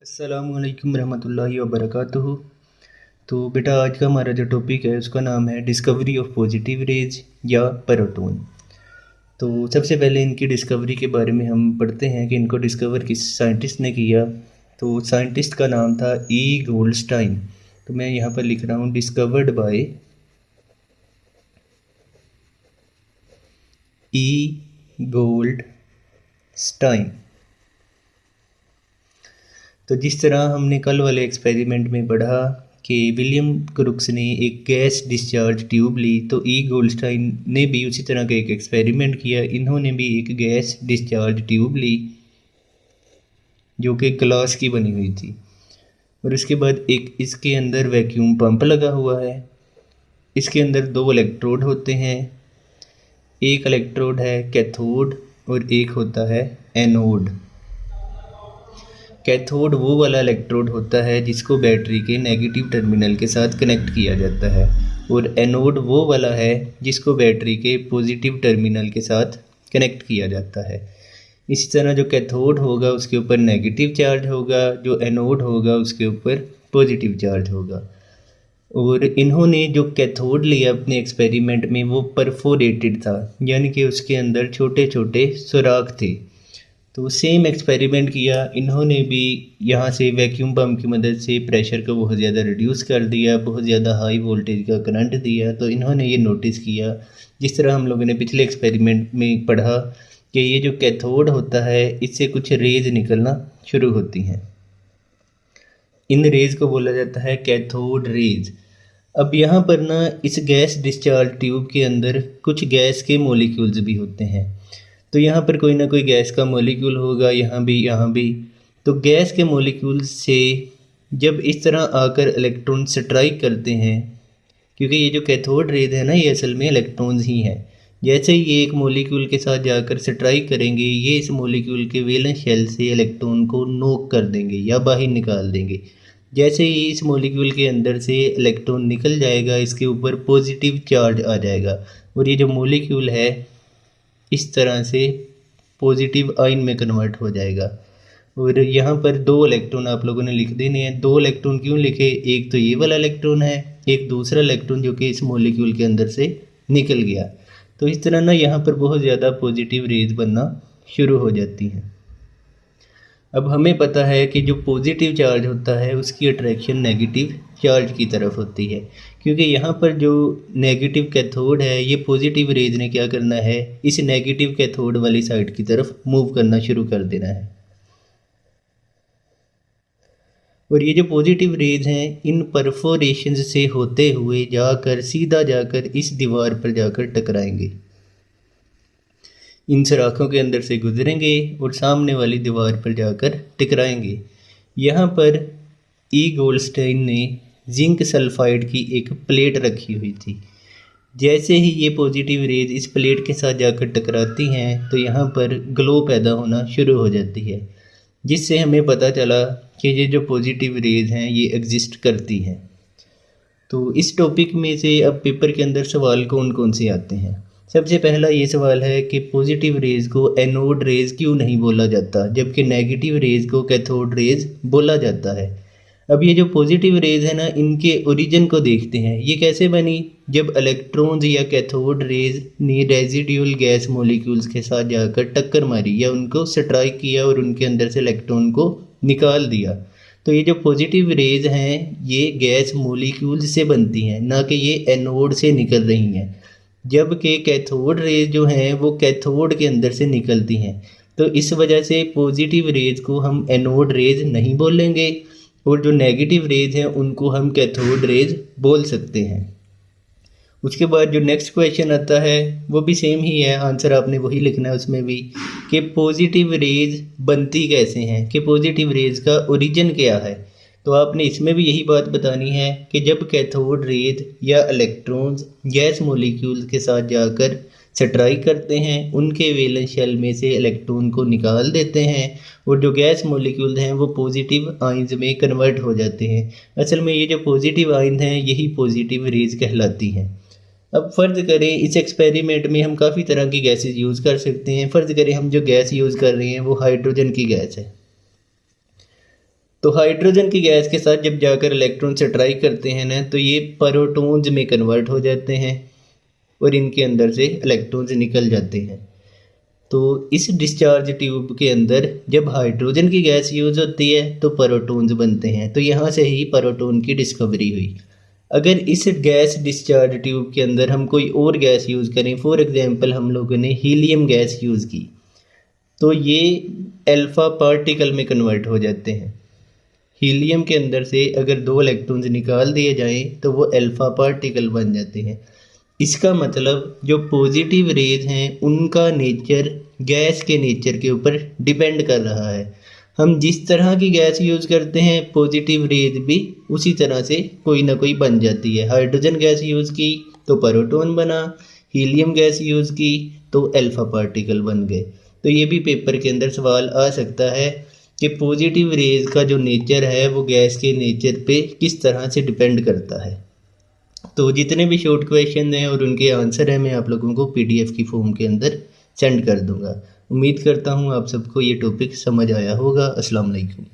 अस्सलामुअलैकुम रहमतुल्लाहि व बरकातुहू। तो बेटा आज का हमारा जो टॉपिक है उसका नाम है डिस्कवरी ऑफ पॉजिटिव रेज या प्रोटॉन। तो सबसे पहले इनकी डिस्कवरी के बारे में हम पढ़ते हैं कि इनको डिस्कवर किस साइंटिस्ट ने किया। तो साइंटिस्ट का नाम था ई गोल्डस्टाइन। तो मैं यहाँ पर लिख रहा हूँ डिस्कवर्ड बाय ई गोल्डस्टाइन। तो जिस तरह हमने कल वाले एक्सपेरिमेंट में पढ़ा कि विलियम क्रुक्स ने एक गैस डिस्चार्ज ट्यूब ली, तो ई गोल्डस्टाइन ने भी उसी तरह का एक एक्सपेरिमेंट किया। इन्होंने भी एक गैस डिस्चार्ज ट्यूब ली जो कि ग्लास की बनी हुई थी, और उसके बाद एक इसके अंदर वैक्यूम पंप लगा हुआ है। इसके अंदर दो इलेक्ट्रोड होते हैं, एक इलेक्ट्रोड है कैथोड और एक होता है एनोड। कैथोड वो वाला इलेक्ट्रोड होता है जिसको बैटरी के नेगेटिव टर्मिनल के साथ कनेक्ट किया जाता है, और एनोड वो वाला है जिसको बैटरी के पॉजिटिव टर्मिनल के साथ कनेक्ट किया जाता है। इसी तरह जो कैथोड होगा उसके ऊपर नेगेटिव चार्ज होगा, जो एनोड होगा उसके ऊपर पॉजिटिव चार्ज होगा। और इन्होंने जो कैथोड लिया अपने एक्सपेरिमेंट में वो परफोरेटेड था, यानी कि उसके अंदर छोटे छोटे सुराख थे। तो सेम एक्सपेरिमेंट किया इन्होंने भी, यहाँ से वैक्यूम पम्प की मदद से प्रेशर को बहुत ज़्यादा रिड्यूस कर दिया, बहुत ज़्यादा हाई वोल्टेज का करंट दिया। तो इन्होंने ये नोटिस किया, जिस तरह हम लोगों ने पिछले एक्सपेरिमेंट में पढ़ा, कि ये जो कैथोड होता है इससे कुछ रेज निकलना शुरू होती हैं। इन रेज को बोला जाता है कैथोड रेज। अब यहाँ पर ना इस गैस डिस्चार्ज ट्यूब के अंदर कुछ गैस के मॉलिक्यूल्स भी होते हैं। तो यहाँ पर कोई ना कोई गैस का मॉलिक्यूल होगा, यहाँ भी। तो गैस के मॉलिक्यूल से जब इस तरह आकर इलेक्ट्रॉन स्ट्राइक करते हैं, क्योंकि ये जो कैथोड रेज है ना ये असल में इलेक्ट्रॉन्स ही हैं। जैसे ही ये एक मॉलिक्यूल के साथ जाकर स्ट्राइक करेंगे, ये इस मॉलिक्यूल के वैलेंस शेल से इलेक्ट्रॉन को नोक कर देंगे या बाहर निकाल देंगे। जैसे ही इस मॉलिक्यूल के अंदर से इलेक्ट्रॉन निकल जाएगा, इसके ऊपर पॉजिटिव चार्ज आ जाएगा, और ये जो मॉलिक्यूल है इस तरह से पॉजिटिव आयन में कन्वर्ट हो जाएगा। और यहाँ पर दो इलेक्ट्रॉन आप लोगों ने लिख देने हैं। दो इलेक्ट्रॉन क्यों लिखे? एक तो ये वाला इलेक्ट्रॉन है, एक दूसरा इलेक्ट्रॉन जो कि इस मॉलिक्यूल के अंदर से निकल गया। तो इस तरह ना यहाँ पर बहुत ज़्यादा पॉजिटिव रेज बनना शुरू हो जाती हैं। अब हमें पता है कि जो पॉजिटिव चार्ज होता है उसकी अट्रैक्शन नेगेटिव चार्ज की तरफ होती है, क्योंकि यहाँ पर जो नेगेटिव कैथोड है ये पॉजिटिव रेज ने क्या करना है, इस नेगेटिव कैथोड वाली साइड की तरफ मूव करना शुरू कर देना है। और ये जो पॉजिटिव रेज हैं इन परफोरेशंस से होते हुए जाकर सीधा जाकर इस दीवार पर जाकर टकराएंगे, इन सराखों के अंदर से गुजरेंगे और सामने वाली दीवार पर जाकर टकराएंगे। यहाँ पर ई गोल्डस्टाइन ने जिंक सल्फाइड की एक प्लेट रखी हुई थी। जैसे ही ये पॉजिटिव रेज इस प्लेट के साथ जाकर टकराती हैं तो यहाँ पर ग्लो पैदा होना शुरू हो जाती है, जिससे हमें पता चला कि ये जो पॉजिटिव रेज हैं ये एग्जिस्ट करती हैं। तो इस टॉपिक में से अब पेपर के अंदर सवाल कौन कौन से आते हैं? सबसे पहला ये सवाल है कि पॉजिटिव रेज को एनोड रेज क्यों नहीं बोला जाता, जबकि नेगेटिव रेज को कैथोड रेज बोला जाता है। अब ये जो पॉजिटिव रेज है ना, इनके ओरिजिन को देखते हैं। ये कैसे बनी? जब इलेक्ट्रॉन्स या कैथोड रेज ने रेजिडुअल गैस मॉलिक्यूल्स के साथ जाकर टक्कर मारी या उनको स्ट्राइक किया और उनके अंदर से इलेक्ट्रॉन को निकाल दिया। तो ये जो पॉजिटिव रेज हैं ये गैस मॉलिक्यूल्स से बनती हैं, ना कि ये एनोड से निकल रही हैं, जबकि कैथोड रेज जो हैं वो कैथोड के अंदर से निकलती हैं। तो इस वजह से पॉजिटिव रेज को हम एनोड रेज नहीं बोलेंगे, और जो नेगेटिव रेज हैं उनको हम कैथोड रेज बोल सकते हैं। उसके बाद जो नेक्स्ट क्वेश्चन आता है वो भी सेम ही है, आंसर आपने वही लिखना है उसमें भी, कि पॉजिटिव रेज बनती कैसे हैं, कि पॉजिटिव रेज का ओरिजिन क्या है। तो आपने इसमें भी यही बात बतानी है कि जब कैथोड रेज या इलेक्ट्रॉन्स गैस मॉलिक्यूल्स के साथ जाकर स्ट्राइक करते हैं, उनके वैलेंस शेल में से इलेक्ट्रॉन को निकाल देते हैं, और जो गैस मॉलिक्यूल्स हैं वो पॉजिटिव आयंस में कन्वर्ट हो जाते हैं। असल में ये जो पॉजिटिव आयन हैं यही पॉजिटिव रेज कहलाती हैं। अब फ़र्ज़ करें इस एक्सपेरिमेंट में हम काफ़ी तरह की गैसेस यूज़ कर सकते हैं। फ़र्ज़ करें हम जो गैस यूज़ कर रहे हैं वो हाइड्रोजन की गैस है। तो हाइड्रोजन की गैस के साथ जब जाकर इलेक्ट्रॉन से ट्राई करते हैं ना, तो ये प्रोटॉन्स में कन्वर्ट हो जाते हैं और इनके अंदर से इलेक्ट्रॉन्स निकल जाते हैं। तो इस डिस्चार्ज ट्यूब के अंदर जब हाइड्रोजन की गैस यूज़ होती है तो प्रोटॉन्स बनते हैं। तो यहाँ से ही प्रोटॉन की डिस्कवरी हुई। अगर इस गैस डिस्चार्ज ट्यूब के अंदर हम कोई और गैस यूज़ करें, फॉर एग्जांपल हम लोगों ने हीलियम गैस यूज़ की, तो ये अल्फ़ा पार्टिकल में कन्वर्ट हो जाते हैं। हीलियम के अंदर से अगर 2 इलेक्ट्रॉन्स निकाल दिए जाएं तो वो अल्फ़ा पार्टिकल बन जाते हैं। इसका मतलब जो पॉजिटिव रेज हैं उनका नेचर गैस के नेचर के ऊपर डिपेंड कर रहा है। हम जिस तरह की गैस यूज़ करते हैं पॉजिटिव रेज भी उसी तरह से कोई ना कोई बन जाती है। हाइड्रोजन गैस यूज़ की तो प्रोटॉन बना, हीलियम गैस यूज़ की तो अल्फ़ा पार्टिकल बन गए। तो ये भी पेपर के अंदर सवाल आ सकता है कि पॉजिटिव रेज का जो नेचर है वो गैस के नेचर पे किस तरह से डिपेंड करता है। तो जितने भी शॉर्ट क्वेश्चन हैं और उनके आंसर हैं मैं आप लोगों को पीडीएफ की फॉर्म के अंदर सेंड कर दूंगा। उम्मीद करता हूँ आप सबको ये टॉपिक समझ आया होगा। अस्सलाम वालेकुम।